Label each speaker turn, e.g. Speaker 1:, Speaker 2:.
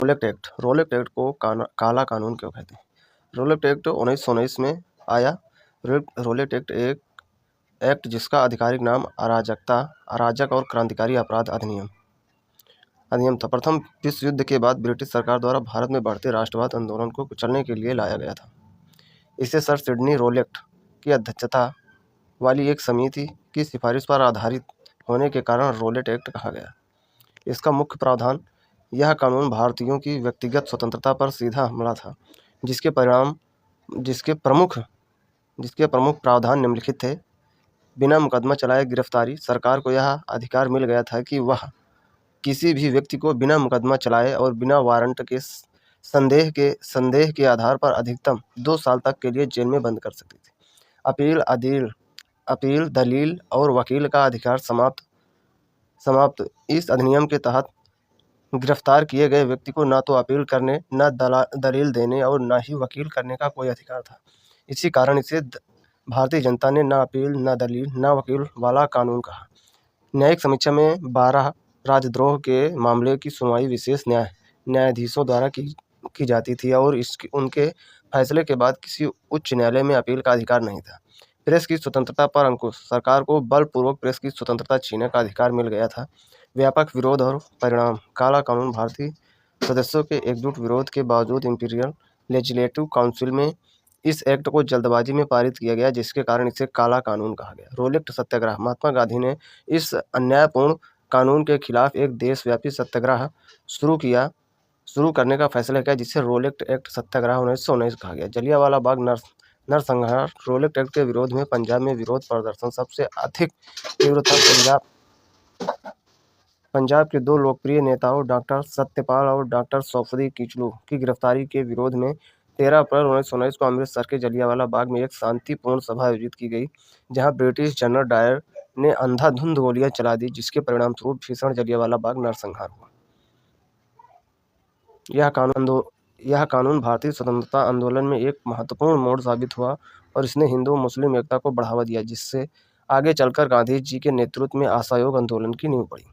Speaker 1: रोलेक्ट act. रोलेक्ट act को काला कानून क्यों कहते हैं? रोलेक्ट एक्ट 1919 में आया। रोलेक्ट एक्ट एक एक्ट जिसका आधिकारिक नाम अराजक और क्रांतिकारी अपराध अधिनियम था। प्रथम विश्व युद्ध के बाद ब्रिटिश सरकार द्वारा भारत में बढ़ते राष्ट्रवाद आंदोलन को कुचलने के लिए लाया गया था। इसे सर सिडनी रोलेक्ट की अध्यक्षता वाली एक समिति की सिफारिश पर आधारित होने के कारण रोलेक्ट एक्ट कहा गया। इसका मुख्य प्रावधान, यह कानून भारतीयों की व्यक्तिगत स्वतंत्रता पर सीधा हमला था, जिसके प्रमुख प्रावधान निम्नलिखित थे। बिना मुकदमा चलाए गिरफ्तारी। सरकार को यह अधिकार मिल गया था कि वह किसी भी व्यक्ति को बिना मुकदमा चलाए और बिना वारंट के संदेह के आधार पर अधिकतम 2 साल तक के लिए जेल में बंद कर सकती थी। अपील, दलील और वकील का अधिकार समाप्त। इस अधिनियम के तहत गिरफ्तार किए गए व्यक्ति को न तो अपील करने, न दलील देने और न ही वकील करने का कोई अधिकार था। इसी कारण इसे भारतीय जनता ने न अपील, न दलील, न वकील वाला कानून कहा। न्यायिक समीक्षा में 12 राजद्रोह के मामले की सुनवाई विशेष न्यायाधीशों द्वारा की जाती थी और उनके फैसले के बाद किसी उच्च न्यायालय में अपील का अधिकार नहीं था। प्रेस की स्वतंत्रता पर अंकुश। सरकार को बलपूर्वक प्रेस की स्वतंत्रता छीनने का अधिकार मिल गया था। व्यापक विरोध और परिणाम। काला कानून भारतीय सदस्यों के एकजुट विरोध के बावजूद इंपीरियल लेजिस्लेटिव काउंसिल में इस एक्ट को जल्दबाजी में पारित किया गया, जिसके कारण इसे काला कानून कहा गया। रोलेक्ट सत्याग्रह। महात्मा गांधी ने इस अन्यायपूर्ण कानून के खिलाफ एक देशव्यापी सत्याग्रह शुरू करने का फैसला किया, जिसे रोलेक्ट एक्ट सत्याग्रह 1919 कहा गया। जलियांवाला बाग नरसंहार। रोलेक्ट एक्ट के विरोध में पंजाब में विरोध प्रदर्शन सबसे अधिक तीव्र था। पंजाब के 2 लोकप्रिय नेताओं डॉक्टर सत्यपाल और डॉक्टर सौफी किचलू की गिरफ्तारी के विरोध में 13 अप्रैल 1919 को अमृतसर के जलियांवाला बाग में एक शांतिपूर्ण सभा आयोजित की गई, जहां ब्रिटिश जनरल डायर ने अंधाधुंध गोलियां चला दी, जिसके परिणामस्वरूप भीषण जलियांवाला बाग नरसंहार हुआ। यह कानून भारतीय स्वतंत्रता आंदोलन में एक महत्वपूर्ण मोड़ साबित हुआ और इसने हिंदू मुस्लिम एकता को बढ़ावा दिया, जिससे आगे चलकर गांधी जी के नेतृत्व में असहयोग आंदोलन की नींव पड़ी।